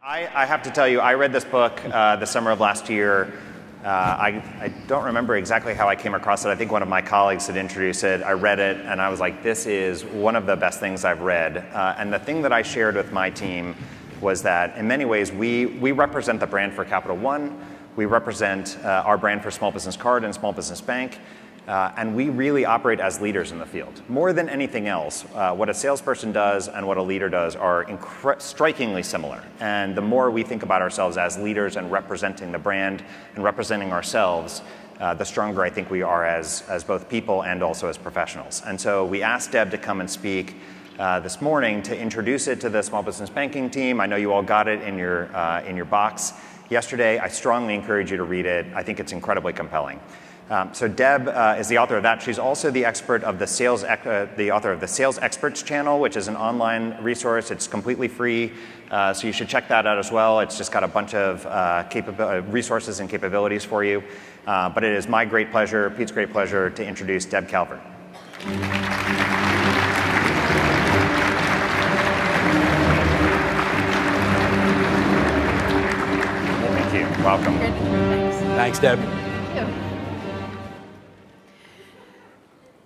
I have to tell you, I read this book the summer of last year. I don't remember exactly how I came across it. I think one of my colleagues had introduced it. I read it, and I was like, this is one of the best things I've read. And the thing that I shared with my team was that, in many ways, we represent the brand for Capital One. We represent our brand for Small Business Card and Small Business Bank. And we really operate as leaders in the field. More than anything else, what a salesperson does and what a leader does are strikingly similar. And the more we think about ourselves as leaders and representing the brand and representing ourselves, the stronger I think we are as both people and also as professionals. And so we asked Deb to come and speak this morning to introduce it to the small business banking team. I know you all got it in your box yesterday. I strongly encourage you to read it. I think it's incredibly compelling. So Deb is the author of that. She's also the expert of the author of the Sales Experts channel, which is an online resource. It's completely free, so you should check that out as well. It's just got a bunch of resources and capabilities for you. But it is my great pleasure, Pete's great pleasure, to introduce Deb Calvert. Thank you. Welcome. Thanks, Deb.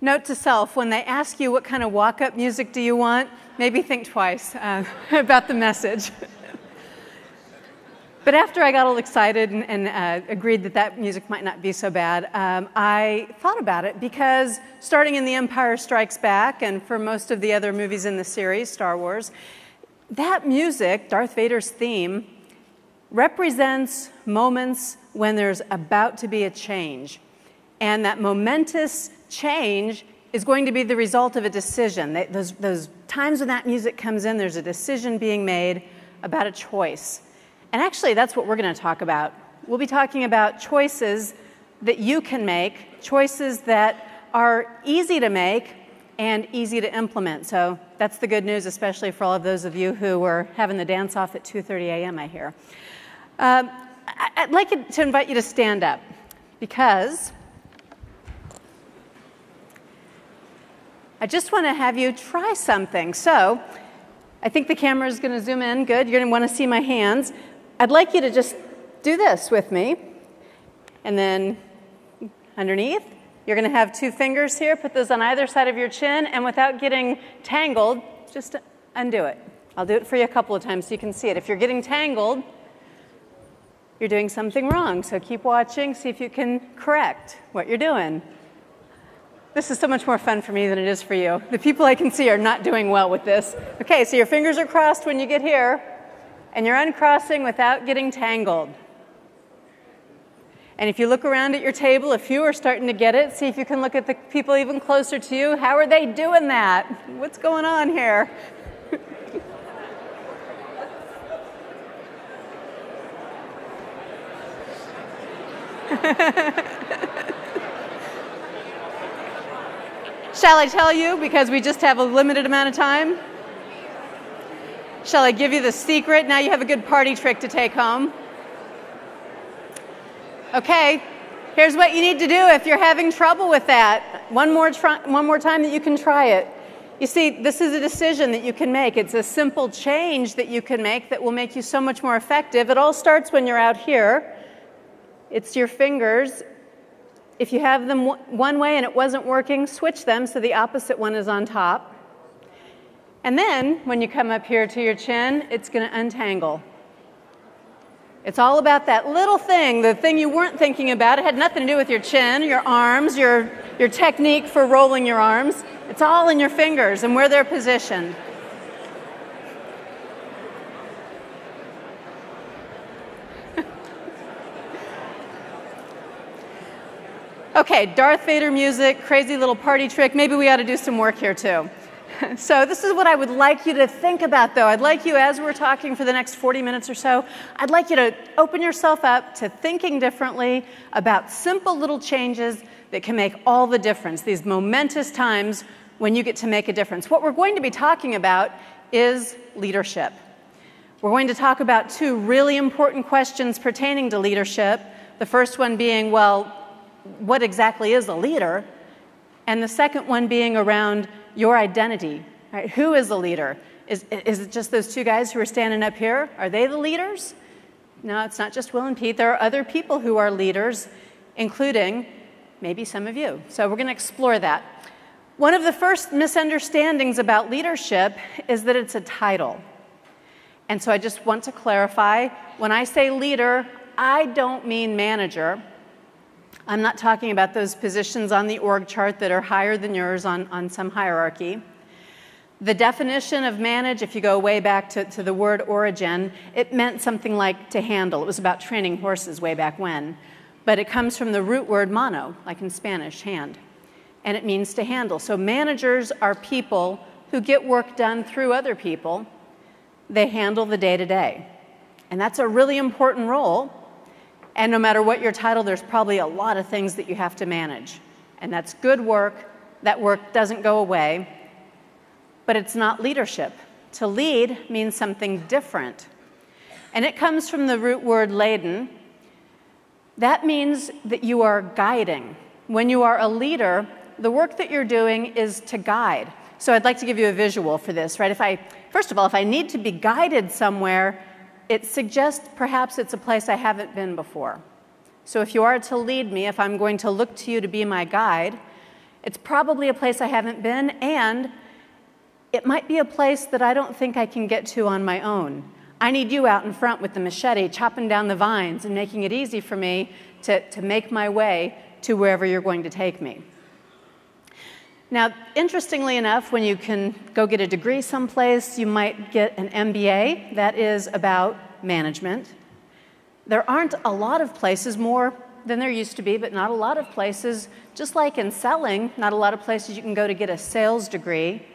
Note to self, when they ask you what kind of walk-up music do you want, maybe think twice about the message. But after I got all excited and agreed that music might not be so bad, I thought about it because starting in The Empire Strikes Back and for most of the other movies in the series, Star Wars, that music, Darth Vader's theme, represents moments when there's about to be a change. And that momentous change is going to be the result of a decision. Those times when that music comes in, there's a decision being made about a choice. And actually, that's what we're going to talk about. We'll be talking about choices that you can make, choices that are easy to make and easy to implement. So that's the good news, especially for all of those of you who were having the dance-off at 2:30 a.m., I hear. I'd like to invite you to stand up because I just want to have you try something. So I think the camera is going to zoom in. Good. You're going to want to see my hands. I'd like you to just do this with me. And then underneath, you're going to have two fingers here. Put those on either side of your chin. And without getting tangled, just undo it. I'll do it for you a couple of times so you can see it. If you're getting tangled, you're doing something wrong. So keep watching. See if you can correct what you're doing. This is so much more fun for me than it is for you. The people I can see are not doing well with this. Okay, so your fingers are crossed when you get here, and you're uncrossing without getting tangled. And if you look around at your table, a few are starting to get it. See if you can look at the people even closer to you. How are they doing that? What's going on here? Shall I tell you, because we just have a limited amount of time? Shall I give you the secret? Now you have a good party trick to take home. Okay, here's what you need to do if you're having trouble with that. One more time that you can try it. You see, this is a decision that you can make. It's a simple change that you can make that will make you so much more effective. It all starts when you're out here. It's your fingers. If you have them one way and it wasn't working, switch them so the opposite one is on top. And then, when you come up here to your chin, it's going to untangle. It's all about that little thing, the thing you weren't thinking about. It had nothing to do with your chin, your arms, your technique for rolling your arms. It's all in your fingers and where they're positioned. Okay, Darth Vader music, crazy little party trick. Maybe we ought to do some work here too. So this is what I would like you to think about, though. I'd like you, as we're talking for the next 40 minutes or so, I'd like you to open yourself up to thinking differently about simple little changes that can make all the difference, these momentous times when you get to make a difference. What we're going to be talking about is leadership. We're going to talk about two really important questions pertaining to leadership. The first one being, well, what exactly is a leader? And the second one being around your identity. Right? Who is a leader? Is it just those two guys who are standing up here? Are they the leaders? No, it's not just Will and Pete. There are other people who are leaders, including maybe some of you. So we're going to explore that. One of the first misunderstandings about leadership is that it's a title. And so I just want to clarify, when I say leader, I don't mean manager. I'm not talking about those positions on the org chart that are higher than yours on some hierarchy. The definition of manage, if you go way back to the word origin, it meant something like to handle. It was about training horses way back when. But it comes from the root word mano, like in Spanish, hand. And it means to handle. So managers are people who get work done through other people. They handle the day-to-day. And that's a really important role. And no matter what your title, there's probably a lot of things that you have to manage. And that's good work. That work doesn't go away. But it's not leadership. To lead means something different. And it comes from the root word laden. That means that you are guiding. When you are a leader, the work that you're doing is to guide. So I'd like to give you a visual for this, right? First of all, if I need to be guided somewhere, it suggests perhaps it's a place I haven't been before. So if you are to lead me, if I'm going to look to you to be my guide, it's probably a place I haven't been, and it might be a place that I don't think I can get to on my own. I need you out in front with the machete, chopping down the vines and making it easy for me to make my way to wherever you're going to take me. Now, interestingly enough, when you can go get a degree someplace, you might get an MBA that is about management. There aren't a lot of places, more than there used to be, but not a lot of places, just like in selling, not a lot of places you can go to get a sales degree.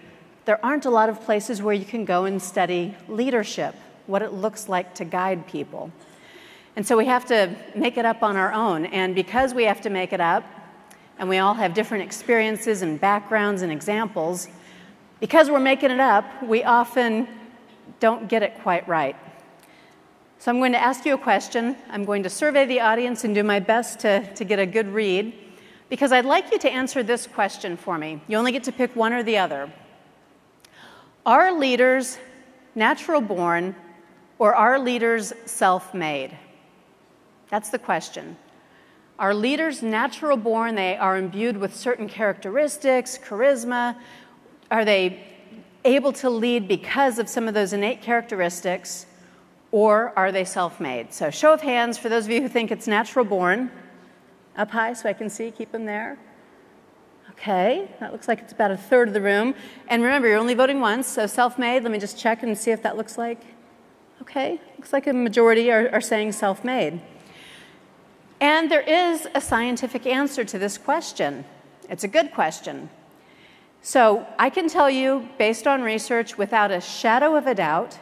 There aren't a lot of places where you can go and study leadership, what it looks like to guide people. And so we have to make it up on our own. And because we have to make it up, and we all have different experiences and backgrounds and examples, because we're making it up, we often don't get it quite right. So I'm going to ask you a question. I'm going to survey the audience and do my best to get a good read, because I'd like you to answer this question for me. You only get to pick one or the other. Are leaders natural born, or are leaders self-made? That's the question. Are leaders natural born? They are imbued with certain characteristics, charisma. Are they able to lead because of some of those innate characteristics, or are they self-made? So show of hands for those of you who think it's natural born. Up high so I can see, keep them there. Okay, that looks like it's about a third of the room. And remember, you're only voting once, so self-made. Let me just check and see if that looks like. Okay, looks like a majority are saying self-made. And there is a scientific answer to this question. It's a good question. So I can tell you, based on research, without a shadow of a doubt,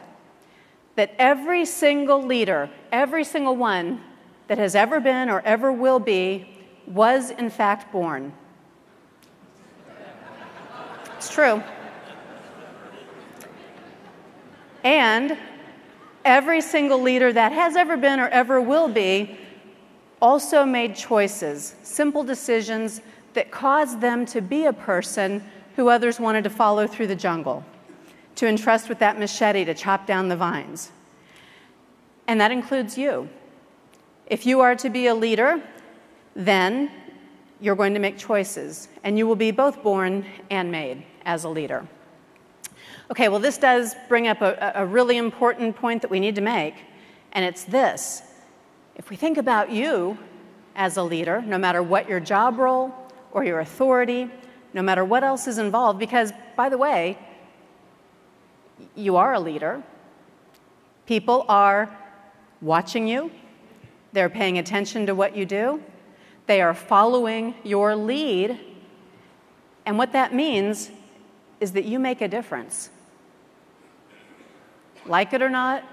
that every single leader, every single one that has ever been or ever will be, was in fact born. It's true. And every single leader that has ever been or ever will be also made choices, simple decisions that caused them to be a person who others wanted to follow through the jungle, to entrust with that machete to chop down the vines. And that includes you. If you are to be a leader, then you're going to make choices, and you will be both born and made as a leader. Okay, well, this does bring up a really important point that we need to make, and it's this. If we think about you as a leader, no matter what your job role or your authority, no matter what else is involved, because, by the way, you are a leader. People are watching you. They're paying attention to what you do. They are following your lead. And what that means is that you make a difference. Like it or not,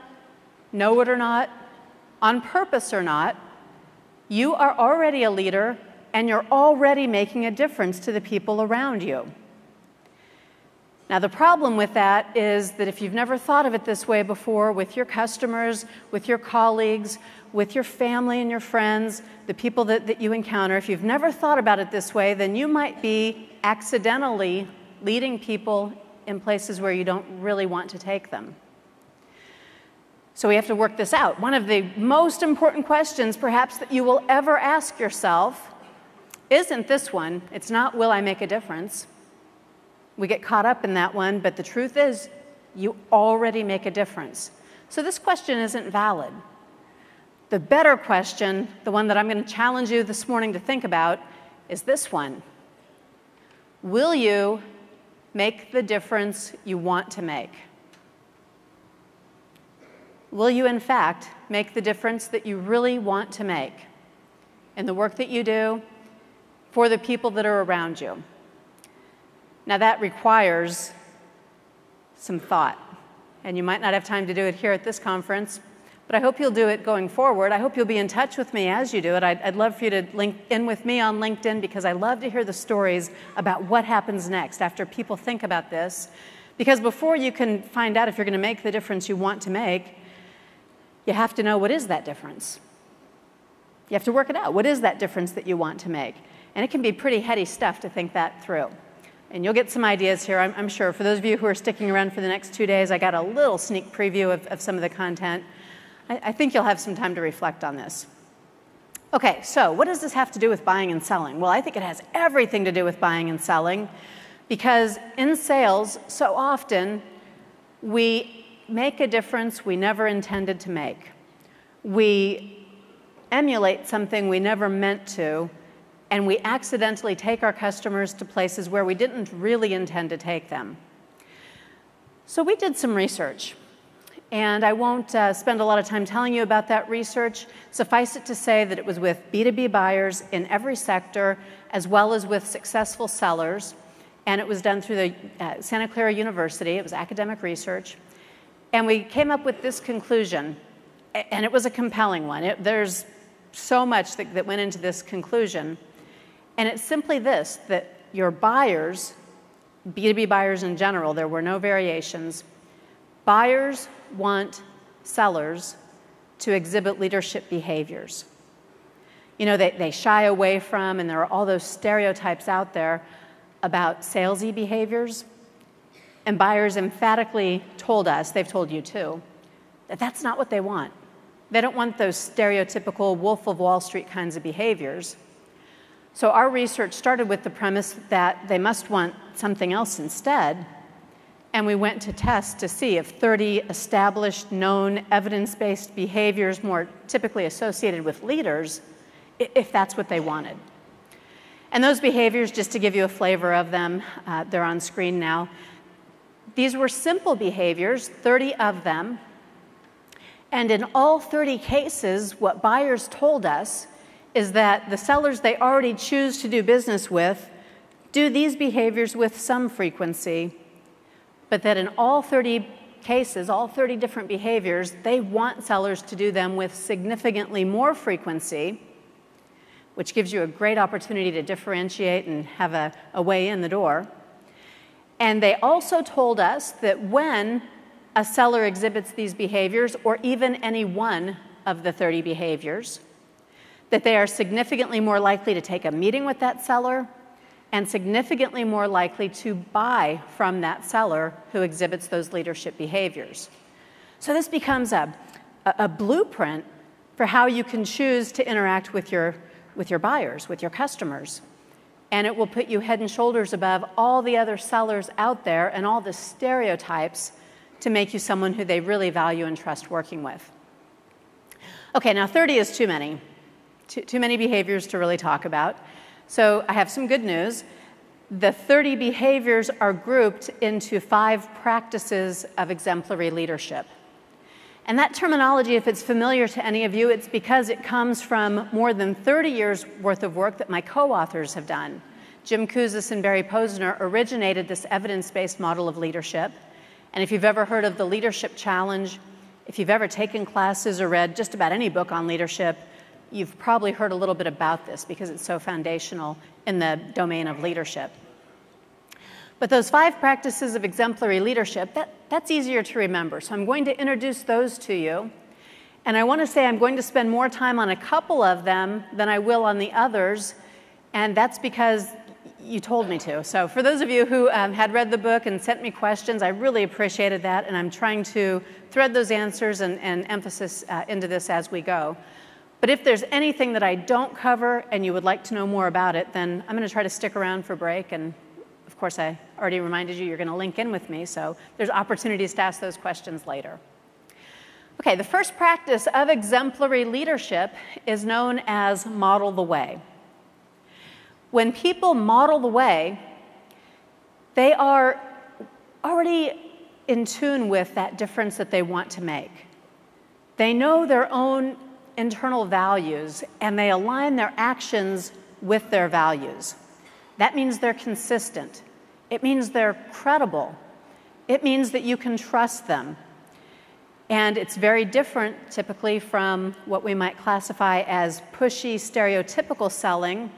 know it or not, on purpose or not, you are already a leader, and you're already making a difference to the people around you. Now, the problem with that is that if you've never thought of it this way before, with your customers, with your colleagues, with your family and your friends, the people that you encounter, if you've never thought about it this way, then you might be accidentally leading people in places where you don't really want to take them. So we have to work this out. One of the most important questions, perhaps, that you will ever ask yourself isn't this one. It's not, will I make a difference? We get caught up in that one, but the truth is, you already make a difference. So this question isn't valid. The better question, the one that I'm going to challenge you this morning to think about, is this one. Will you make the difference you want to make? Will you, in fact, make the difference that you really want to make in the work that you do for the people that are around you? Now, that requires some thought, and you might not have time to do it here at this conference, but I hope you'll do it going forward. I hope you'll be in touch with me as you do it. I'd love for you to link in with me on LinkedIn, because I love to hear the stories about what happens next after people think about this. Because before you can find out if you're going to make the difference you want to make, you have to know, what is that difference? You have to work it out. What is that difference that you want to make? And it can be pretty heady stuff to think that through. And you'll get some ideas here, I'm sure. For those of you who are sticking around for the next 2 days, I got a little sneak preview of some of the content. I think you'll have some time to reflect on this. Okay, so what does this have to do with buying and selling? Well, I think it has everything to do with buying and selling, because in sales, so often, we make a difference we never intended to make. We emulate something we never meant to, and we accidentally take our customers to places where we didn't really intend to take them. So we did some research, and I won't spend a lot of time telling you about that research. Suffice it to say that it was with B2B buyers in every sector, as well as with successful sellers, and it was done through the Santa Clara University. It was academic research. And we came up with this conclusion, and it was a compelling one. There's so much that went into this conclusion. And it's simply this, that your buyers, B2B buyers in general, there were no variations, buyers want sellers to exhibit leadership behaviors. You know, they shy away from, and there are all those stereotypes out there about salesy behaviors. And buyers emphatically told us, they've told you too, that that's not what they want. They don't want those stereotypical Wolf of Wall Street kinds of behaviors. So our research started with the premise that they must want something else instead. And we went to test to see if 30 established, known, evidence-based behaviors more typically associated with leaders, if that's what they wanted. And those behaviors, just to give you a flavor of them, they're on screen now. These were simple behaviors, 30 of them, and in all 30 cases, what buyers told us is that the sellers they already choose to do business with do these behaviors with some frequency, but that in all 30 cases, all 30 different behaviors, they want sellers to do them with significantly more frequency, which gives you a great opportunity to differentiate and have a way in the door. And they also told us that when a seller exhibits these behaviors, or even any one of the 30 behaviors, that they are significantly more likely to take a meeting with that seller and significantly more likely to buy from that seller who exhibits those leadership behaviors. So this becomes a blueprint for how you can choose to interact with your buyers, with your customers. And it will put you head and shoulders above all the other sellers out there and all the stereotypes to make you someone who they really value and trust working with. Okay, now 30 is too many. Too many behaviors to really talk about. So I have some good news. The 30 behaviors are grouped into 5 practices of exemplary leadership. And that terminology, if it's familiar to any of you, it's because it comes from more than 30 years worth of work that my co-authors have done. Jim Kouzes and Barry Posner originated this evidence-based model of leadership. And if you've ever heard of the Leadership Challenge, if you've ever taken classes or read just about any book on leadership, you've probably heard a little bit about this because it's so foundational in the domain of leadership. But those 5 practices of exemplary leadership, that's easier to remember. So I'm going to introduce those to you. And I want to say I'm going to spend more time on a couple of them than I will on the others. And that's because you told me to. So for those of you who had read the book and sent me questions, I really appreciated that, and I'm trying to thread those answers and emphasis into this as we go. But if there's anything that I don't cover and you would like to know more about it, then I'm going to try to stick around for break. And of course, I already reminded you you're going to link in with me, so there's opportunities to ask those questions later. Okay, the first practice of exemplary leadership is known as model the way. When people model the way, they are already in tune with that difference that they want to make. They know their own internal values, and they align their actions with their values. That means they're consistent. It means they're credible. It means that you can trust them. And it's very different, typically, from what we might classify as pushy, stereotypical selling,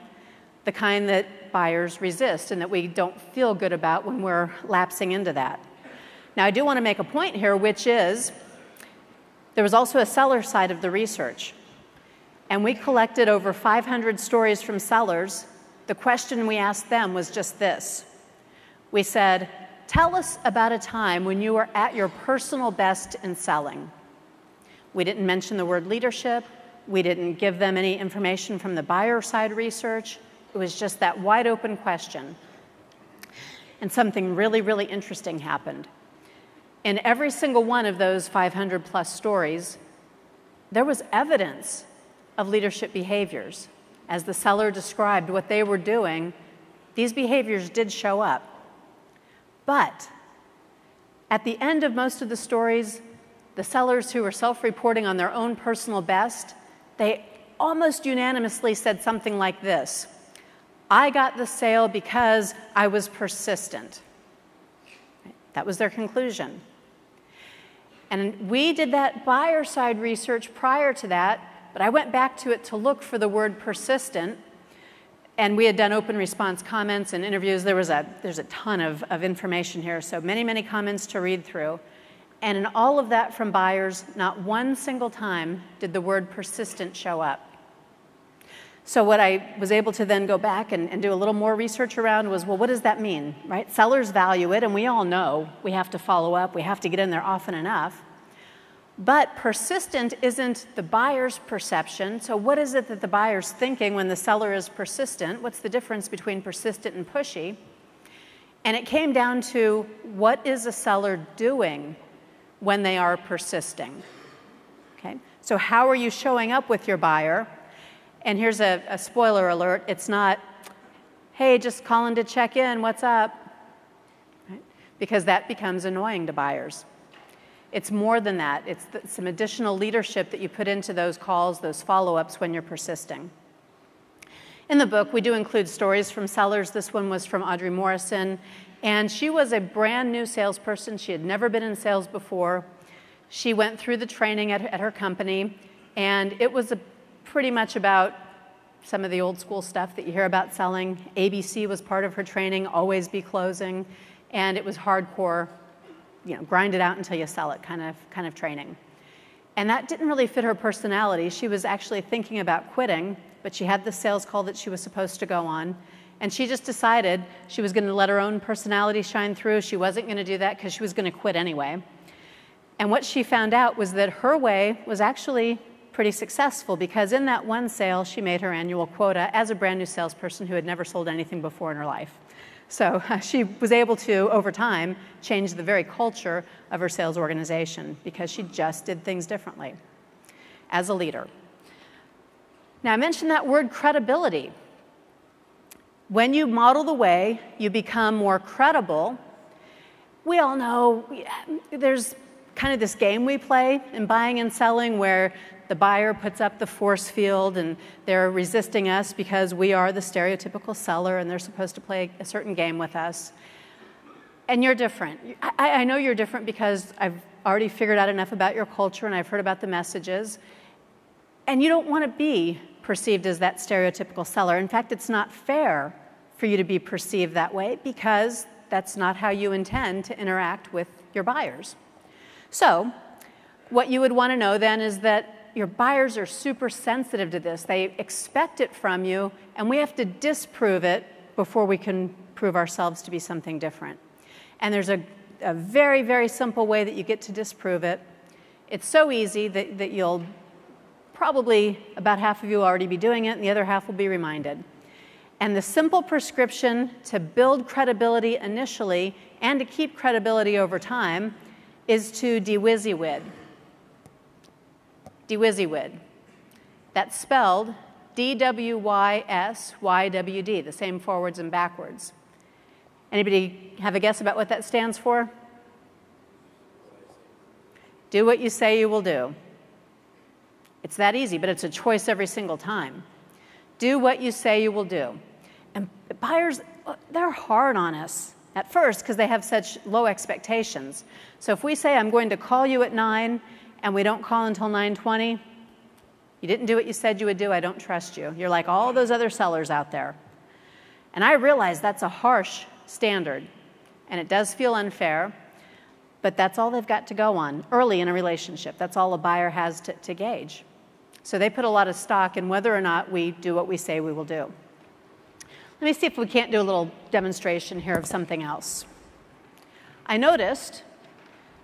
the kind that buyers resist and that we don't feel good about when we're lapsing into that. Now, I do want to make a point here, which is there was also a seller side of the research. And we collected over 500 stories from sellers. The question we asked them was just this. We said, tell us about a time when you were at your personal best in selling. We didn't mention the word leadership. We didn't give them any information from the buyer side research. It was just that wide open question. And something really, really interesting happened. In every single one of those 500 plus stories, there was evidence of leadership behaviors. As the seller described what they were doing, these behaviors did show up. But at the end of most of the stories, the sellers who were self-reporting on their own personal best, they almost unanimously said something like this: I got the sale because I was persistent. That was their conclusion. And we did that buyer side research prior to that, but I went back to it to look for the word persistent. And we had done open response comments and interviews. There's a ton of information here, so many, many comments to read through. And in all of that from buyers, not one single time did the word persistent show up. So what I was able to then go back and do a little more research around was, well, what does that mean, right? Sellers value it, and we all know we have to follow up. We have to get in there often enough. But persistent isn't the buyer's perception. So what is it that the buyer's thinking when the seller is persistent? What's the difference between persistent and pushy? And it came down to, what is a seller doing when they are persisting? Okay? So how are you showing up with your buyer? And here's a spoiler alert. It's not, hey, just calling to check in, what's up? Right? Because that becomes annoying to buyers. It's more than that. It's some additional leadership that you put into those calls, those follow-ups when you're persisting. In the book, we do include stories from sellers. This one was from Audrey Morrison, and she was a brand new salesperson. She had never been in sales before. She went through the training at her company, and it was pretty much about some of the old school stuff that you hear about selling. ABC was part of her training, always be closing, and it was hardcore, grind it out until you sell it kind of training. And that didn't really fit her personality. She was actually thinking about quitting, but she had the sales call that she was supposed to go on, and she just decided she was going to let her own personality shine through. She wasn't going to do that because she was going to quit anyway. And what she found out was that her way was actually pretty successful, because in that one sale, she made her annual quota as a brand new salesperson who had never sold anything before in her life. So she was able to, over time, change the very culture of her sales organization because she just did things differently as a leader. Now, I mentioned that word credibility. When you model the way, you become more credible. We all know there's kind of this game we play in buying and selling where the buyer puts up the force field and they're resisting us because we are the stereotypical seller and they're supposed to play a certain game with us. And you're different. I know you're different because I've already figured out enough about your culture and I've heard about the messages. And you don't want to be perceived as that stereotypical seller. In fact, it's not fair for you to be perceived that way because that's not how you intend to interact with your buyers. So what you would want to know then is that your buyers are super sensitive to this. They expect it from you, and we have to disprove it before we can prove ourselves to be something different. And there's a very, very simple way that you get to disprove it. It's so easy that you'll probably, about half of you will already be doing it, and the other half will be reminded. And the simple prescription to build credibility initially and to keep credibility over time is to de-WYSIWYD. De-WYSIWYD. That's spelled D-W-Y-S-Y-W-D, the same forwards and backwards. Anybody have a guess about what that stands for? Do what you say you will do. It's that easy, but it's a choice every single time. Do what you say you will do. And buyers, they're hard on us at first because they have such low expectations. So if we say, I'm going to call you at 9, and we don't call until 9:20, you didn't do what you said you would do, I don't trust you. You're like all those other sellers out there. And I realize that's a harsh standard, and it does feel unfair, but that's all they've got to go on early in a relationship. That's all a buyer has to gauge. So they put a lot of stock in whether or not we do what we say we will do. Let me see if we can't do a little demonstration here of something else. I noticed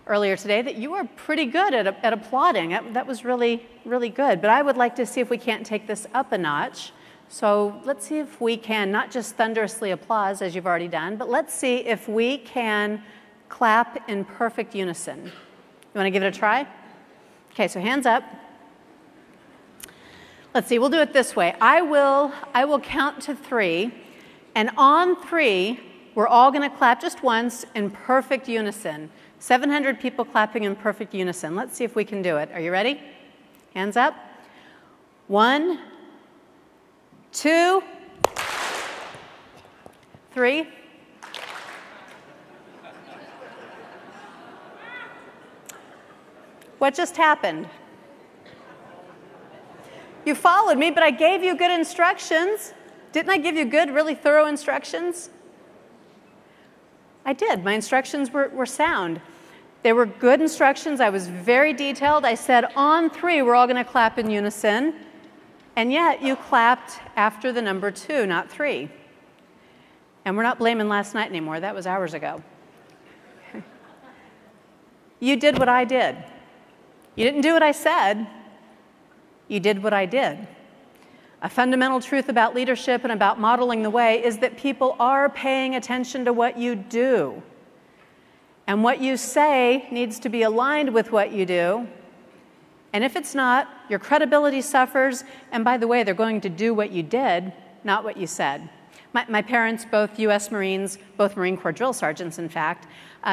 earlier today that you were pretty good at applauding. That was really, really good. But I would like to see if we can't take this up a notch. So let's see if we can not just thunderously applause, as you've already done, but let's see if we can clap in perfect unison. You want to give it a try? Okay, so hands up. Let's see, we'll do it this way. I will count to 3, and on 3, we're all going to clap just once in perfect unison. 700 people clapping in perfect unison. Let's see if we can do it. Are you ready? Hands up. 1, 2, 3. What just happened? You followed me, but I gave you good instructions. Didn't I give you good, really thorough instructions? I did. My instructions were sound. They were good instructions. I was very detailed. I said, on 3, we're all going to clap in unison. And yet, you clapped after the number 2, not 3. And we're not blaming last night anymore. That was hours ago. You did what I did. You didn't do what I said. You did what I did. A fundamental truth about leadership and about modeling the way is that people are paying attention to what you do. And what you say needs to be aligned with what you do. And if it's not, your credibility suffers. And by the way, they're going to do what you did, not what you said. My parents, both U.S. Marines, both Marine Corps drill sergeants, in fact.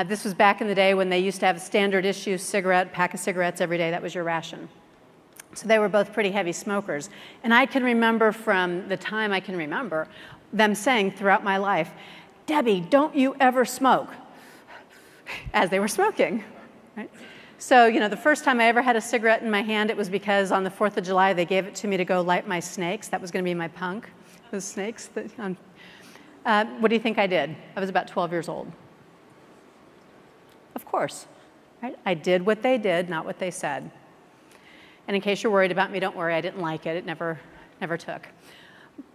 This was back in the day when they used to have a standard issue pack of cigarettes every day. That was your ration. So they were both pretty heavy smokers. And I can remember from the time I can remember them saying throughout my life, Debbie, don't you ever smoke, as they were smoking. Right? So, you know, the first time I ever had a cigarette in my hand, it was because on the 4th of July, they gave it to me to go light my snakes. That was going to be my punk, those snakes. What do you think I did? I was about 12 years old. Of course. Right? I did what they did, not what they said. And in case you're worried about me, don't worry, I didn't like it. It never took.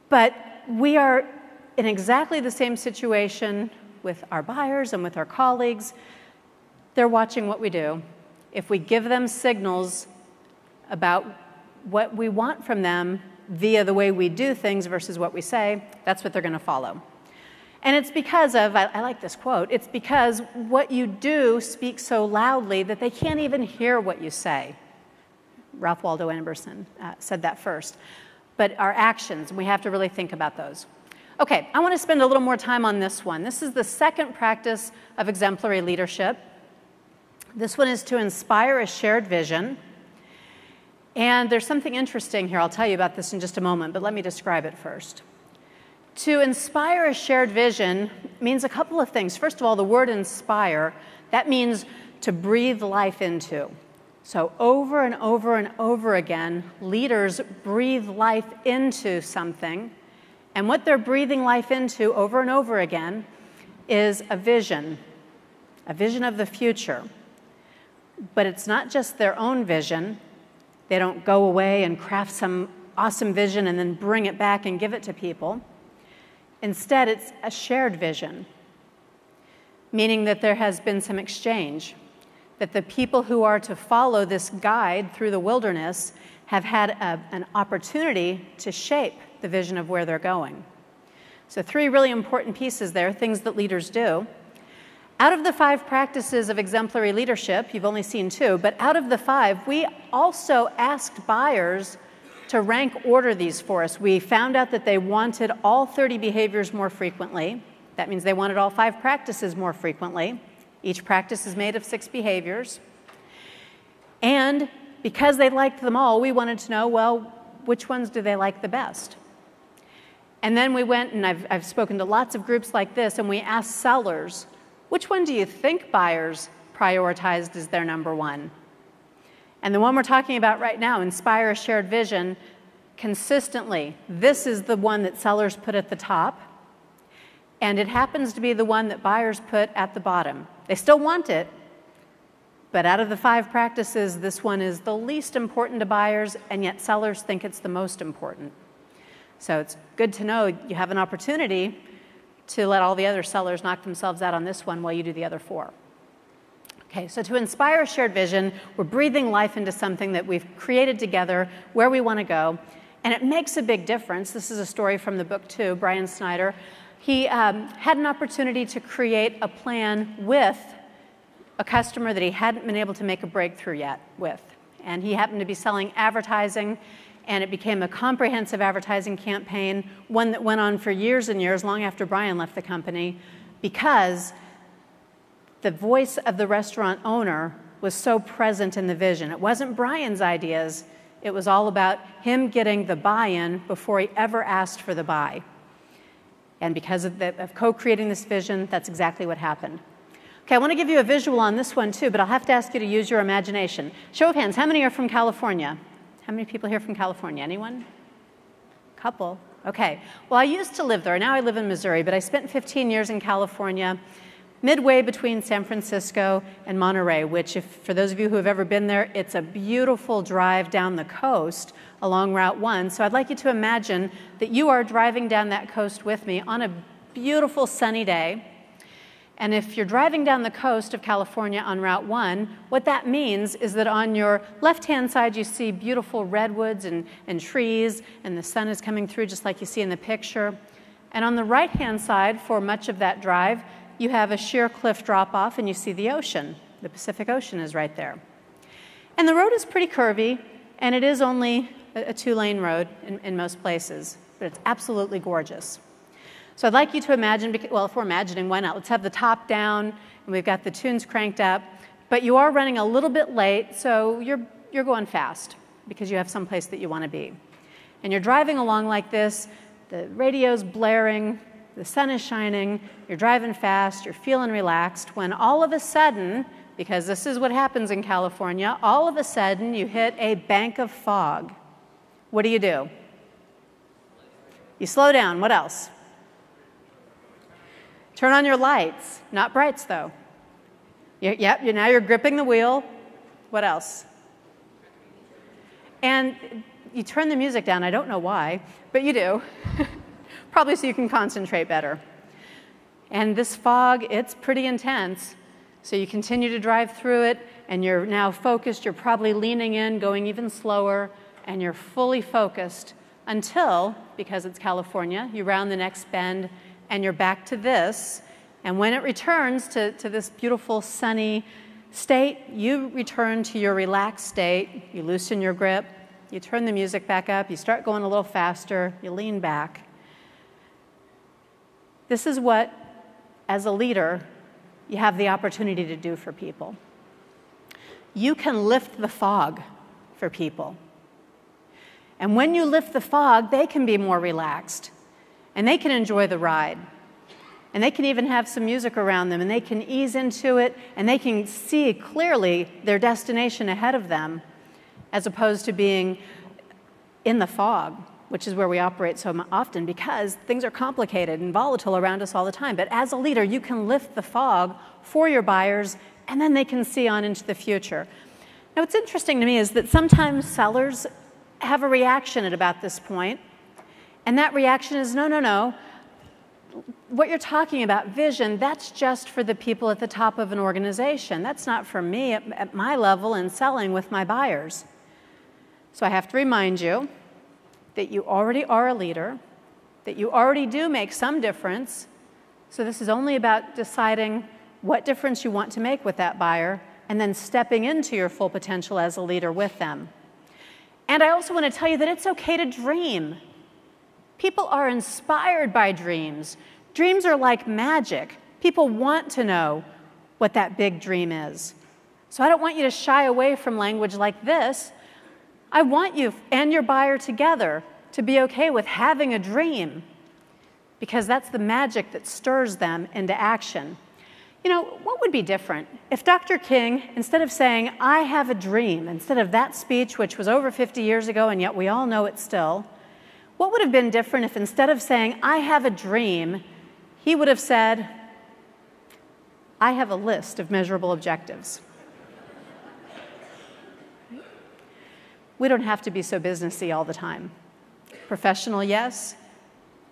But we are in exactly the same situation with our buyers and with our colleagues. They're watching what we do. If we give them signals about what we want from them via the way we do things versus what we say, that's what they're going to follow. And it's because of, I like this quote, it's because what you do speaks so loudly that they can't even hear what you say. Ralph Waldo Emerson said that first. But our actions, we have to really think about those. Okay, I want to spend a little more time on this one. This is the second practice of exemplary leadership. This one is to inspire a shared vision. And there's something interesting here. I'll tell you about this in just a moment, but let me describe it first. To inspire a shared vision means a couple of things. First of all, the word inspire, that means to breathe life into. So over and over and over again, leaders breathe life into something. And what they're breathing life into over and over again is a vision of the future. But it's not just their own vision. They don't go away and craft some awesome vision and then bring it back and give it to people. Instead, it's a shared vision, meaning that there has been some exchange, that the people who are to follow this guide through the wilderness have had an opportunity to shape the vision of where they're going. So 3 really important pieces there, things that leaders do. Out of the 5 practices of exemplary leadership, you've only seen 2, but out of the 5, we also asked buyers to rank order these for us. We found out that they wanted all 30 behaviors more frequently. That means they wanted all 5 practices more frequently. Each practice is made of 6 behaviors. And because they liked them all, we wanted to know, well, which ones do they like the best? And then we went, and I've spoken to lots of groups like this, and we asked sellers, which one do you think buyers prioritized as their number 1? And the one we're talking about right now, Inspire a Shared Vision, consistently, this is the one that sellers put at the top, and it happens to be the one that buyers put at the bottom. They still want it, but out of the 5 practices, this one is the least important to buyers, and yet sellers think it's the most important. So it's good to know you have an opportunity to let all the other sellers knock themselves out on this one while you do the other 4. Okay, so to inspire a shared vision, we're breathing life into something that we've created together, where we want to go, and it makes a big difference. This is a story from the book too, Brian Snyder. He had an opportunity to create a plan with a customer that he hadn't been able to make a breakthrough yet with. And he happened to be selling advertising, and it became a comprehensive advertising campaign, one that went on for years and years, long after Brian left the company, because the voice of the restaurant owner was so present in the vision. It wasn't Brian's ideas. It was all about him getting the buy-in before he ever asked for the buy. And because of co-creating this vision, that's exactly what happened. Okay, I want to give you a visual on this one too, but I'll have to ask you to use your imagination. Show of hands, how many are from California? How many people here from California? Anyone? Couple. Okay. Well, I used to live there. Now I live in Missouri, but I spent 15 years in California, midway between San Francisco and Monterey, which, for those of you who have ever been there, it's a beautiful drive down the coast along Route 1. So I'd like you to imagine that you are driving down that coast with me on a beautiful sunny day. And if you're driving down the coast of California on Route 1, what that means is that on your left-hand side, you see beautiful redwoods and trees, and the sun is coming through just like you see in the picture. And on the right-hand side, for much of that drive, you have a sheer cliff drop-off, and you see the ocean. The Pacific Ocean is right there. And the road is pretty curvy, and it is only a 2-lane road in most places, but it's absolutely gorgeous. So I'd like you to imagine, well, if we're imagining, why not? Let's have the top down, and we've got the tunes cranked up, but you are running a little bit late, so you're going fast because you have someplace that you want to be. And you're driving along like this, the radio's blaring, the sun is shining, you're driving fast, you're feeling relaxed, when all of a sudden, because this is what happens in California, all of a sudden you hit a bank of fog. What do? You slow down. What else? Turn on your lights. Not brights, though. Now you're gripping the wheel. What else? And you turn the music down. I don't know why, but you do. Probably so you can concentrate better. And this fog, it's pretty intense. So you continue to drive through it, and you're now focused. You're probably leaning in, going even slower, and you're fully focused until, because it's California, you round the next bend, and you're back to this. And when it returns to this beautiful sunny state, you return to your relaxed state. You loosen your grip. You turn the music back up. You start going a little faster. You lean back. This is what, as a leader, you have the opportunity to do for people. You can lift the fog for people. And when you lift the fog, they can be more relaxed. And they can enjoy the ride. And they can even have some music around them, and they can ease into it, and they can see clearly their destination ahead of them, as opposed to being in the fog, which is where we operate so often because things are complicated and volatile around us all the time. But as a leader, you can lift the fog for your buyers, and then they can see on into the future. Now, what's interesting to me is that sometimes sellers have a reaction at about this point. And that reaction is, no, what you're talking about, vision, that's just for the people at the top of an organization. That's not for me at my level in selling with my buyers. So I have to remind you that you already are a leader, that you already do make some difference. So this is only about deciding what difference you want to make with that buyer and then stepping into your full potential as a leader with them. And I also want to tell you that it's okay to dream. People are inspired by dreams. Dreams are like magic. People want to know what that big dream is. So I don't want you to shy away from language like this. I want you and your buyer together to be okay with having a dream, because that's the magic that stirs them into action. You know, what would be different if Dr. King, instead of saying, "I have a dream," instead of that speech, which was over 50 years ago, and yet we all know it still, what would have been different if instead of saying, "I have a dream," he would have said, "I have a list of measurable objectives"? We don't have to be so businessy all the time. Professional, yes,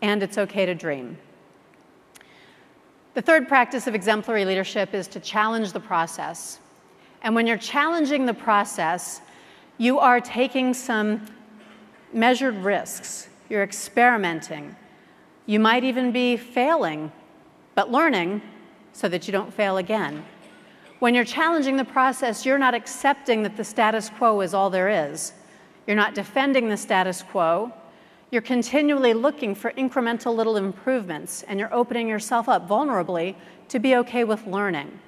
and it's okay to dream. The third practice of exemplary leadership is to challenge the process. And when you're challenging the process, you are taking some measured risks. You're experimenting. You might even be failing, but learning so that you don't fail again. When you're challenging the process, you're not accepting that the status quo is all there is. You're not defending the status quo. You're continually looking for incremental little improvements, and you're opening yourself up vulnerably to be okay with learning.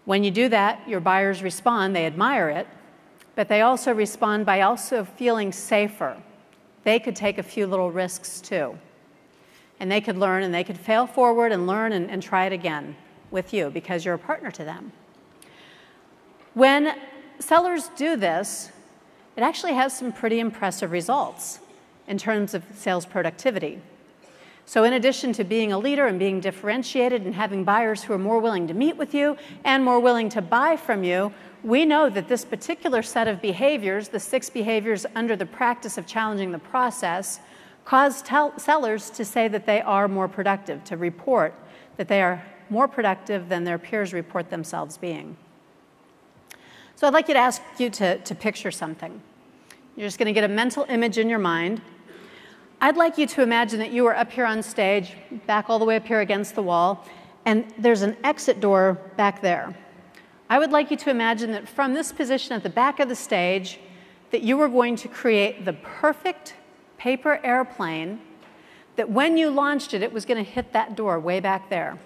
When you do that, your buyers respond, they admire it, but they also respond by also feeling safer. They could take a few little risks too. And they could learn, and they could fail forward and learn and try it again with you because you're a partner to them. When sellers do this, it actually has some pretty impressive results in terms of sales productivity. So in addition to being a leader and being differentiated and having buyers who are more willing to meet with you and more willing to buy from you, we know that this particular set of behaviors, the 6 behaviors under the practice of challenging the process, cause sellers to say that they are more productive, to report that they are more productive than their peers report themselves being. So I'd like you to ask you to picture something. You're just going to get a mental image in your mind. I'd like you to imagine that you are up here on stage, back all the way up here against the wall, and there's an exit door back there. I would like you to imagine that from this position at the back of the stage, that you are going to create the perfect paper airplane that when you launched it, it was going to hit that door way back there.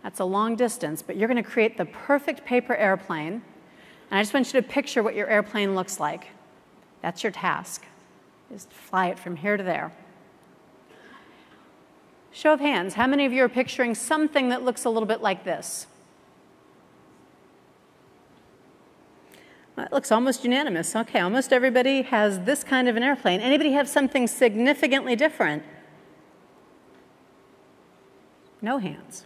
That's a long distance, but you're going to create the perfect paper airplane, and I just want you to picture what your airplane looks like. That's your task, is to fly it from here to there. Show of hands, how many of you are picturing something that looks a little bit like this? It looks almost unanimous. Okay, almost everybody has this kind of an airplane. Anybody have something significantly different? No hands.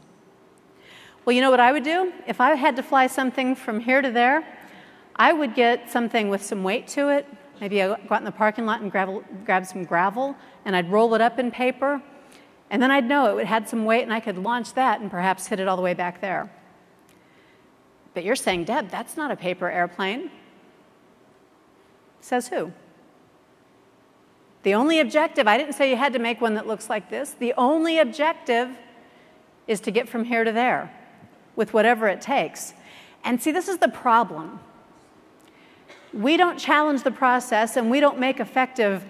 Well, you know what I would do? If I had to fly something from here to there, I would get something with some weight to it. Maybe I'd go out in the parking lot and grab some gravel, and I'd roll it up in paper, and then I'd know it had some weight, and I could launch that and perhaps hit it all the way back there. But you're saying, Deb, that's not a paper airplane. Says who? The only objective, I didn't say you had to make one that looks like this. The only objective is to get from here to there with whatever it takes. And see, this is the problem. We don't challenge the process, and we don't make effective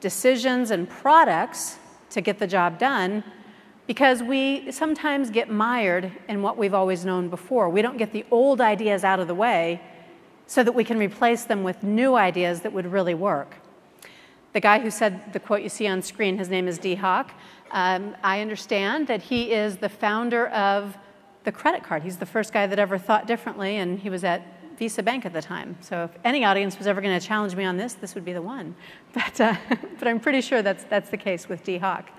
decisions and products to get the job done because we sometimes get mired in what we've always known before. We don't get the old ideas out of the way so that we can replace them with new ideas that would really work. The guy who said the quote you see on screen, his name is Dee Hock. I understand that he is the founder of the credit card. He's the first guy that ever thought differently, and he was at Visa Bank at the time. So if any audience was ever going to challenge me on this would be the one. But I'm pretty sure that's the case with Dee Hock.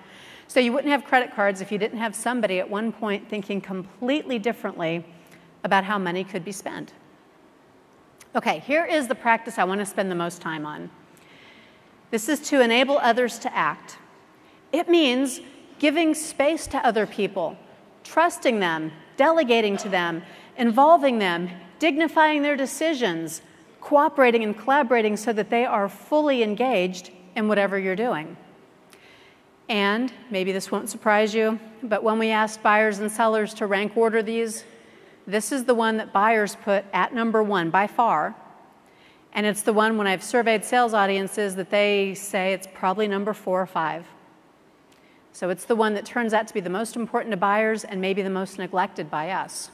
So you wouldn't have credit cards if you didn't have somebody at one point thinking completely differently about how money could be spent. Okay, here is the practice I want to spend the most time on. This is to enable others to act. It means giving space to other people, trusting them, delegating to them, involving them, dignifying their decisions, cooperating and collaborating so that they are fully engaged in whatever you're doing. And maybe this won't surprise you, but when we asked buyers and sellers to rank order these, this is the one that buyers put at number 1 by far. And it's the one when I've surveyed sales audiences that they say it's probably number 4 or 5. So it's the one that turns out to be the most important to buyers and maybe the most neglected by us.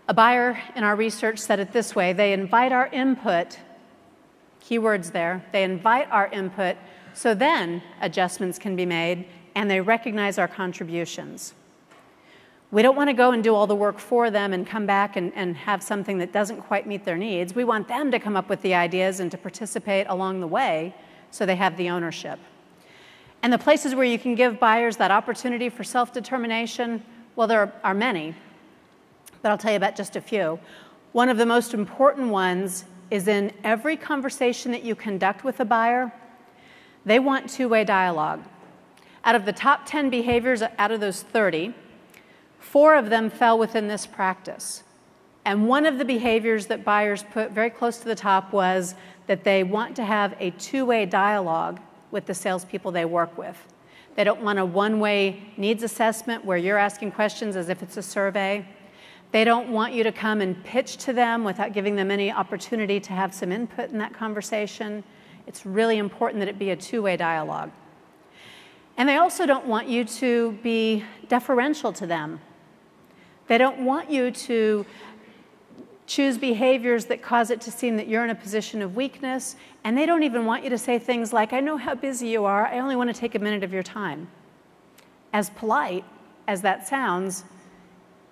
A buyer in our research said it this way: they invite our input, keywords there, they invite our input so then adjustments can be made and they recognize our contributions. We don't want to go and do all the work for them and come back and have something that doesn't quite meet their needs. We want them to come up with the ideas and to participate along the way so they have the ownership. And the places where you can give buyers that opportunity for self-determination, well, there are many, but I'll tell you about just a few. One of the most important ones is in every conversation that you conduct with a buyer, they want two-way dialogue. Out of the top 10 behaviors, out of those 30, 4 of them fell within this practice. And one of the behaviors that buyers put very close to the top was that they want to have a two-way dialogue with the salespeople they work with. They don't want a one-way needs assessment where you're asking questions as if it's a survey. They don't want you to come and pitch to them without giving them any opportunity to have some input in that conversation. It's really important that it be a two-way dialogue. And they also don't want you to be deferential to them. They don't want you to choose behaviors that cause it to seem that you're in a position of weakness, and they don't even want you to say things like, I know how busy you are, I only want to take a minute of your time. As polite as that sounds,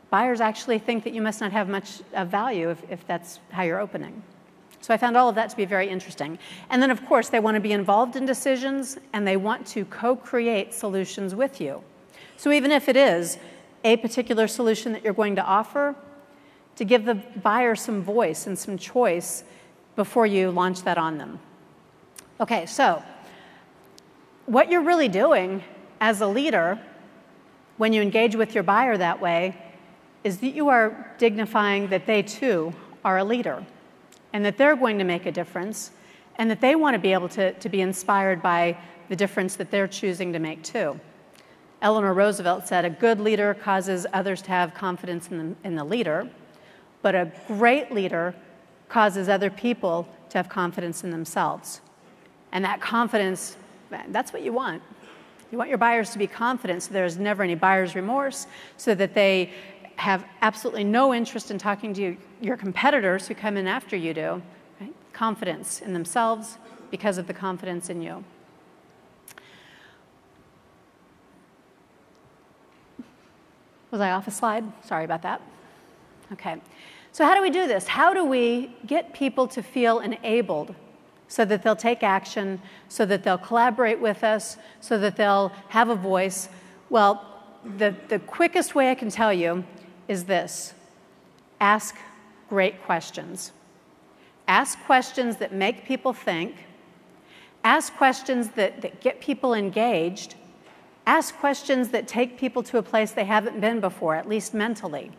buyers actually think that you must not have much of value if that's how you're opening. So I found all of that to be very interesting. And then, of course, they want to be involved in decisions, and they want to co-create solutions with you. So even if it is a particular solution that you're going to offer, to give the buyer some voice and some choice before you launch that on them. Okay, so what you're really doing as a leader when you engage with your buyer that way is that you are dignifying that they too are a leader and that they're going to make a difference and that they want to be able to be inspired by the difference that they're choosing to make too. Eleanor Roosevelt said, a good leader causes others to have confidence in the leader, but a great leader causes other people to have confidence in themselves. And that confidence, that's what you want. You want your buyers to be confident so there's never any buyer's remorse, so that they have absolutely no interest in talking to your competitors who come in after you do. Right? Confidence in themselves because of the confidence in you. Was I off a slide? Sorry about that. Okay. So how do we do this? How do we get people to feel enabled so that they'll take action, so that they'll collaborate with us, so that they'll have a voice? Well, the quickest way I can tell you is this. Ask great questions. Ask questions that make people think. Ask questions that get people engaged. Ask questions that take people to a place they haven't been before, at least mentally.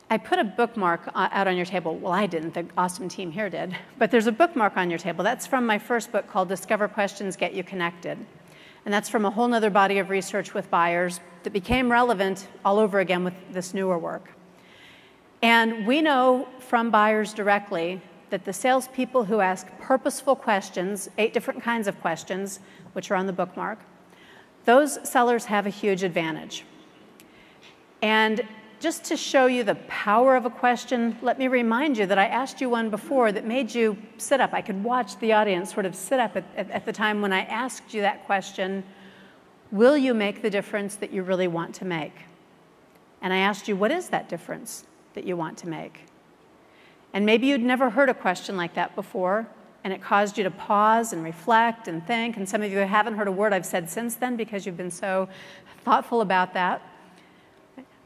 I put a bookmark out on your table. Well, I didn't. The awesome team here did. But there's a bookmark on your table. That's from my first book called Discover Questions, Get You Connected. And that's from a whole other body of research with buyers that became relevant all over again with this newer work. And we know from buyers directly that the salespeople who ask purposeful questions, 8 different kinds of questions, which are on the bookmark, those sellers have a huge advantage. And just to show you the power of a question, let me remind you that I asked you one before that made you sit up. I could watch the audience sort of sit up at the time when I asked you that question, will you make the difference that you really want to make? And I asked you, what is that difference that you want to make? And maybe you'd never heard a question like that before, and it caused you to pause and reflect and think, and some of you haven't heard a word I've said since then because you've been so thoughtful about that.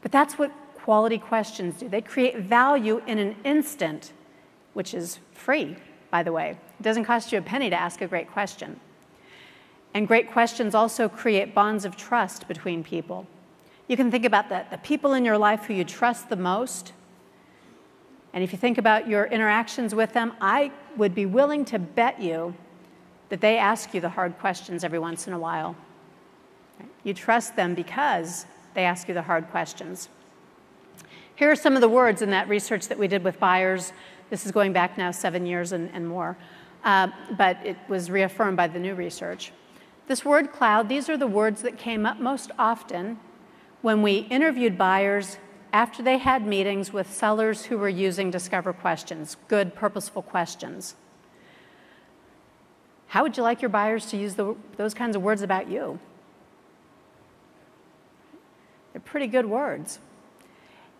But that's what quality questions do. They create value in an instant, which is free, by the way. It doesn't cost you a penny to ask a great question. And great questions also create bonds of trust between people. You can think about the people in your life who you trust the most. And if you think about your interactions with them, I would be willing to bet you that they ask you the hard questions every once in a while. You trust them because they ask you the hard questions. Here are some of the words in that research that we did with buyers. This is going back now 7 years and more, but it was reaffirmed by the new research. This word cloud, these are the words that came up most often when we interviewed buyers after they had meetings with sellers who were using Discover questions, good, purposeful questions. How would you like your buyers to use those kinds of words about you? They're pretty good words.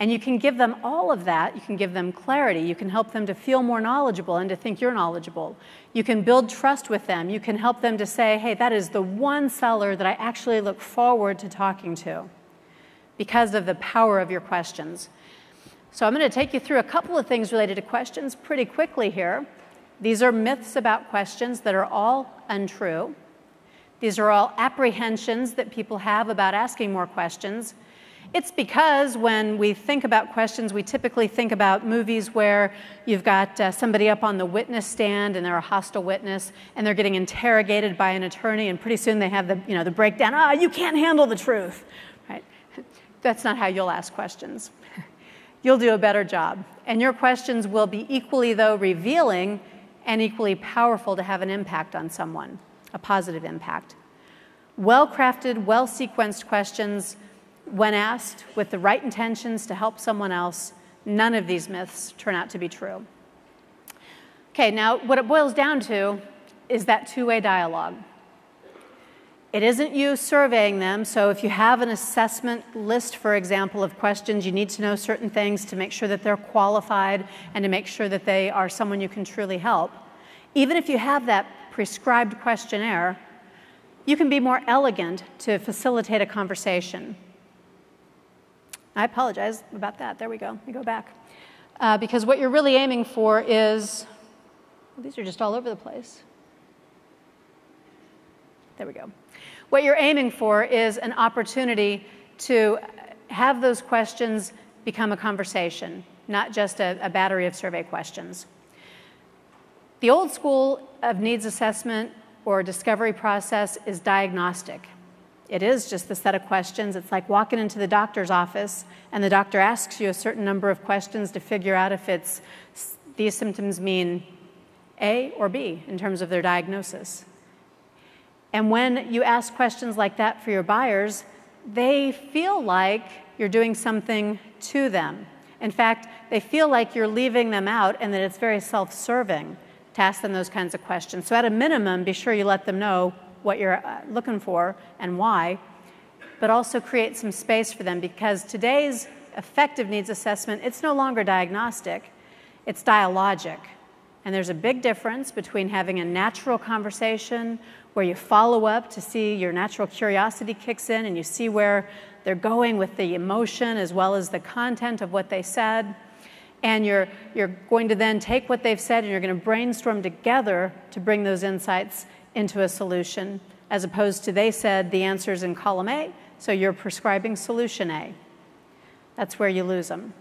And you can give them all of that. You can give them clarity. You can help them to feel more knowledgeable and to think you're knowledgeable. You can build trust with them. You can help them to say, hey, that is the one seller that I actually look forward to talking to because of the power of your questions. So I'm going to take you through a couple of things related to questions pretty quickly here. These are myths about questions that are all untrue. These are all apprehensions that people have about asking more questions. It's because when we think about questions, we typically think about movies where you've got somebody up on the witness stand and they're a hostile witness and they're getting interrogated by an attorney, and pretty soon they have the breakdown, you can't handle the truth. Right? That's not how you'll ask questions. You'll do a better job. And your questions will be equally, though, revealing and equally powerful to have an impact on someone, a positive impact. Well-crafted, well-sequenced questions, when asked with the right intentions to help someone else, none of these myths turn out to be true. Okay, now what it boils down to is that two-way dialogue. It isn't you surveying them, so if you have an assessment list, for example, of questions, you need to know certain things to make sure that they're qualified and to make sure that they are someone you can truly help. Even if you have that prescribed questionnaire, you can be more elegant to facilitate a conversation. I apologize about that. There we go. Let me go back. Because what you're really aiming for is, well, these are just all over the place. There we go. What you're aiming for is an opportunity to have those questions become a conversation, not just a battery of survey questions. The old school of needs assessment or discovery process is diagnostic. It is just a set of questions. It's like walking into the doctor's office and the doctor asks you a certain number of questions to figure out if these symptoms mean A or B in terms of their diagnosis. And when you ask questions like that for your buyers, they feel like you're doing something to them. In fact, they feel like you're leaving them out and that it's very self-serving to ask them those kinds of questions. So at a minimum, be sure you let them know what you're looking for and why, but also create some space for them, because today's effective needs assessment, it's no longer diagnostic, it's dialogic. And there's a big difference between having a natural conversation where you follow up to see your natural curiosity kicks in and you see where they're going with the emotion as well as the content of what they said. And you're going to then take what they've said and you're going to brainstorm together to bring those insights into a solution, as opposed to they said the answer's in column A, so you're prescribing solution A. That's where you lose them.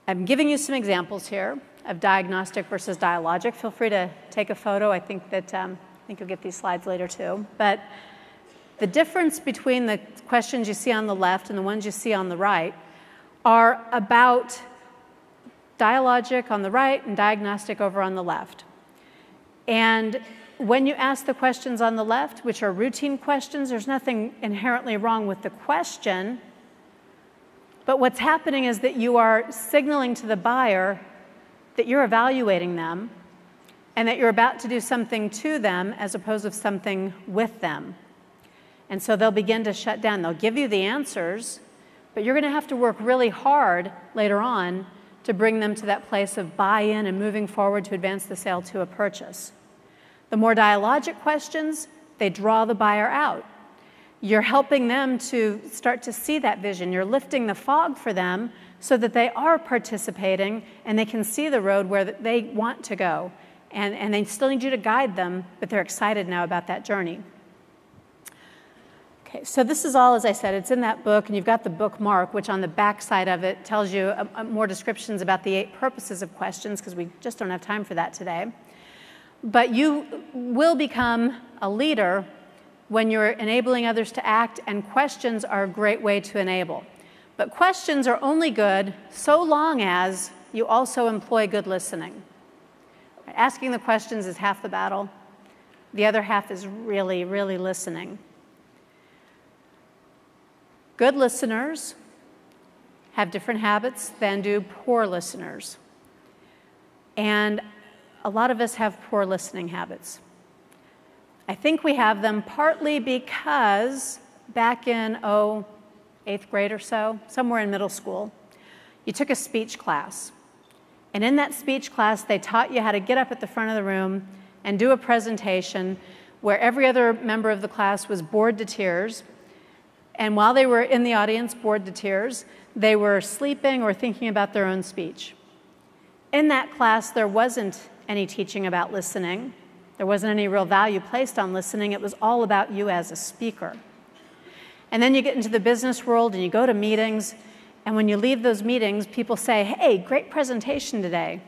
I'm giving you some examples here of diagnostic versus dialogic. Feel free to take a photo. I think you'll get these slides later too. But the difference between the questions you see on the left and the ones you see on the right are about dialogic on the right and diagnostic over on the left. And when you ask the questions on the left, which are routine questions, there's nothing inherently wrong with the question. But what's happening is that you are signaling to the buyer that you're evaluating them and that you're about to do something to them as opposed to something with them. And so they'll begin to shut down. They'll give you the answers, but you're going to have to work really hard later on to bring them to that place of buy-in and moving forward to advance the sale to a purchase. The more dialogic questions, they draw the buyer out. You're helping them to start to see that vision. You're lifting the fog for them so that they are participating and they can see the road where they want to go. And they still need you to guide them, but they're excited now about that journey. Okay, so this is all, as I said, it's in that book, and you've got the bookmark, which on the back side of it tells you more descriptions about the 8 purposes of questions, because we just don't have time for that today. But you will become a leader when you're enabling others to act, and questions are a great way to enable. But questions are only good so long as you also employ good listening. Asking the questions is half the battle. The other half is really, really listening. Good listeners have different habits than do poor listeners. And a lot of us have poor listening habits. I think we have them partly because back in, 8th grade or so, somewhere in middle school, you took a speech class. And in that speech class, they taught you how to get up at the front of the room and do a presentation where every other member of the class was bored to tears. And while they were in the audience, bored to tears, they were sleeping or thinking about their own speech. In that class, there wasn't any teaching about listening. There wasn't any real value placed on listening. It was all about you as a speaker. And then you get into the business world and you go to meetings, and when you leave those meetings, people say, hey, great presentation today.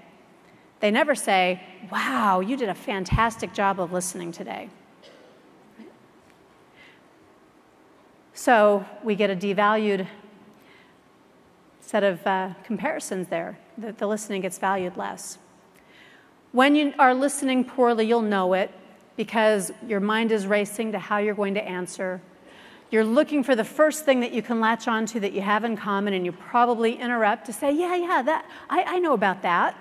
They never say, wow, you did a fantastic job of listening today. So we get a devalued set of comparisons there. The listening gets valued less. When you are listening poorly, you'll know it because your mind is racing to how you're going to answer. You're looking for the first thing that you can latch onto that you have in common, and you probably interrupt to say, yeah, I know about that.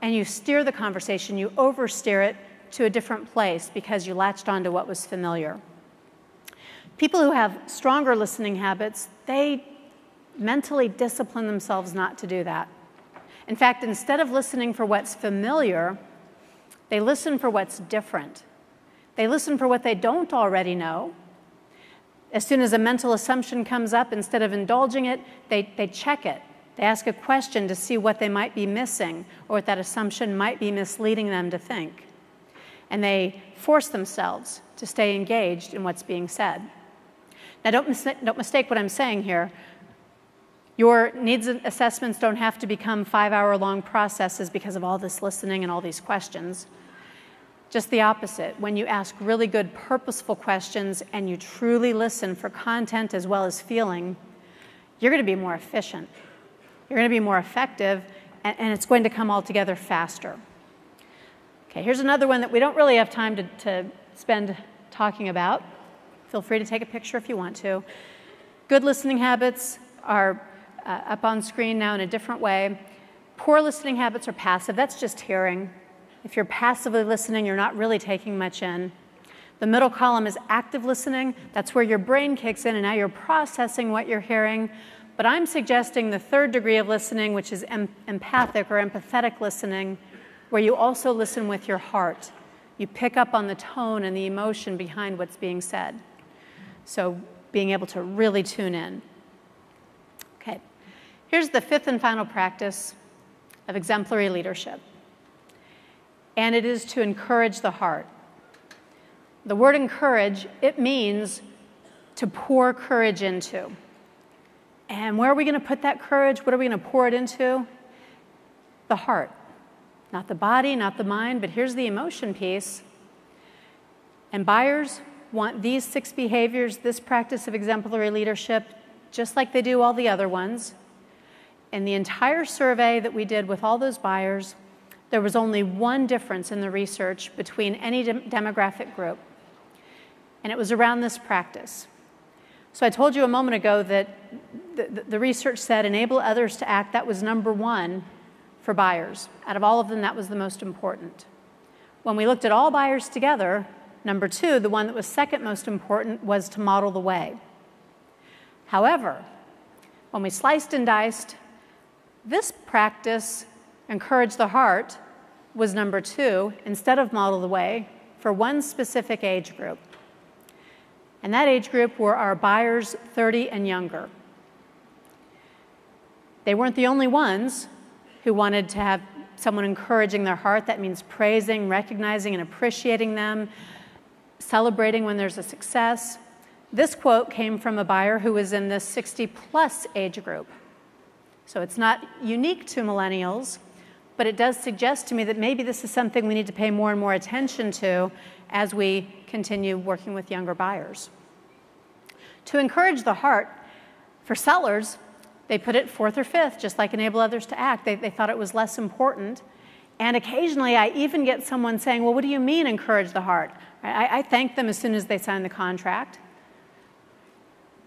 And you steer the conversation, you oversteer it to a different place because you latched onto what was familiar. People who have stronger listening habits, they mentally discipline themselves not to do that. In fact, instead of listening for what's familiar, they listen for what's different. They listen for what they don't already know. As soon as a mental assumption comes up, instead of indulging it, they check it. They ask a question to see what they might be missing or what that assumption might be misleading them to think. And they force themselves to stay engaged in what's being said. Now, don't mistake what I'm saying here. Your needs assessments don't have to become 5-hour-long processes because of all this listening and all these questions. Just the opposite. When you ask really good, purposeful questions and you truly listen for content as well as feeling, you're going to be more efficient. You're going to be more effective, and it's going to come all together faster. Okay, here's another one that we don't really have time to spend talking about. Feel free to take a picture if you want to. Good listening habits are up on screen now in a different way. Poor listening habits are passive. That's just hearing. If you're passively listening, you're not really taking much in. The middle column is active listening. That's where your brain kicks in, and now you're processing what you're hearing. But I'm suggesting the third degree of listening, which is empathic or empathetic listening, where you also listen with your heart. You pick up on the tone and the emotion behind what's being said. So being able to really tune in. Okay, here's the 5th and final practice of exemplary leadership. And it is to encourage the heart. The word encourage, it means to pour courage into. And where are we going to put that courage? What are we going to pour it into? The heart. Not the body, not the mind, but here's the emotion piece. And buyers want these 6 behaviors, this practice of exemplary leadership, just like they do all the other ones. In the entire survey that we did with all those buyers, there was only one difference in the research between any demographic group, and it was around this practice. So I told you a moment ago that the research said enable others to act. That was number 1 for buyers. Out of all of them, that was the most important. When we looked at all buyers together, number 2, the one that was second most important, was to model the way. However, when we sliced and diced, this practice, encourage the heart, was number 2 instead of model the way for one specific age group. And that age group were our buyers 30 and younger. They weren't the only ones who wanted to have someone encouraging their heart. That means praising, recognizing, and appreciating them, celebrating when there's a success. This quote came from a buyer who was in the 60-plus age group. So it's not unique to millennials, but it does suggest to me that maybe this is something we need to pay more and more attention to as we continue working with younger buyers. To encourage the heart, for sellers, they put it fourth or fifth, just like enable others to act. They thought it was less important. And occasionally, I even get someone saying, well, what do you mean encourage the heart? I thank them as soon as they sign the contract.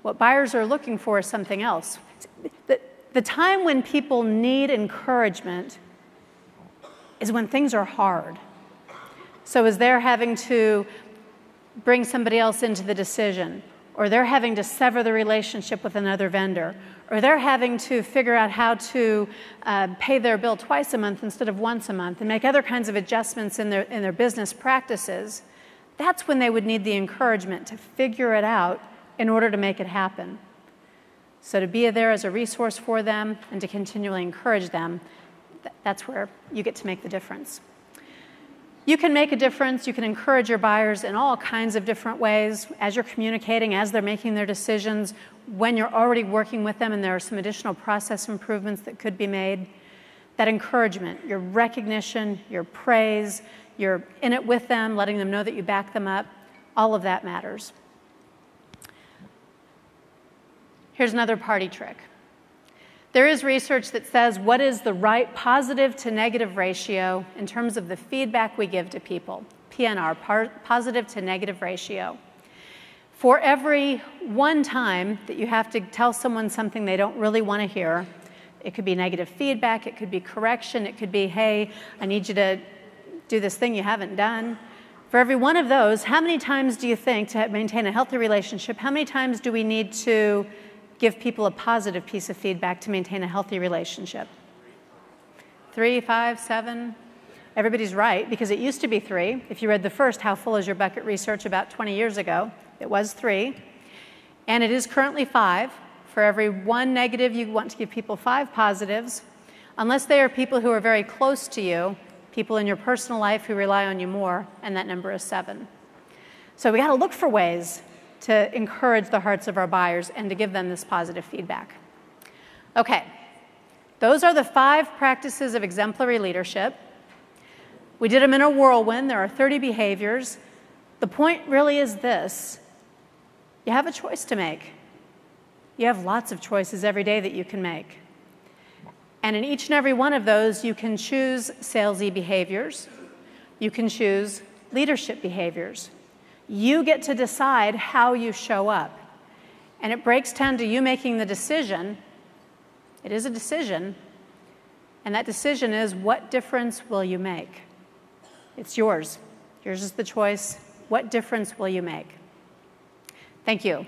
What buyers are looking for is something else. The time when people need encouragement is when things are hard. So as they're having to bring somebody else into the decision, or they're having to sever the relationship with another vendor, or they're having to figure out how to pay their bill twice a month instead of once a month and make other kinds of adjustments in their business practices, that's when they would need the encouragement to figure it out in order to make it happen. So to be there as a resource for them and to continually encourage them, that's where you get to make the difference. You can make a difference. You can encourage your buyers in all kinds of different ways as you're communicating, as they're making their decisions, when you're already working with them and there are some additional process improvements that could be made. That encouragement, your recognition, your praise, you're in it with them, letting them know that you back them up, all of that matters. Here's another party trick. There is research that says what is the right positive to negative ratio in terms of the feedback we give to people, PNR, positive to negative ratio. For every one time that you have to tell someone something they don't really want to hear, it could be negative feedback, it could be correction, it could be, hey, I need you to do this thing you haven't done. For every one of those, how many times do you think, to maintain a healthy relationship, how many times do we need to give people a positive piece of feedback to maintain a healthy relationship? 3, 5, 7? Everybody's right, because it used to be 3. If you read the first How Full Is Your Bucket research about 20 years ago, it was 3. And it is currently 5. For every 1 negative, you want to give people 5 positives, unless they are people who are very close to you, people in your personal life who rely on you more, and that number is 7. So we got to look for ways to encourage the hearts of our buyers and to give them this positive feedback. Okay, those are the 5 practices of exemplary leadership. We did them in a whirlwind. There are 30 behaviors. The point really is this: you have a choice to make. You have lots of choices every day that you can make. And in each and every one of those, you can choose salesy behaviors. You can choose leadership behaviors. You get to decide how you show up. And it breaks down to you making the decision. It is a decision. And that decision is, what difference will you make? It's yours. Yours is the choice. What difference will you make? Thank you.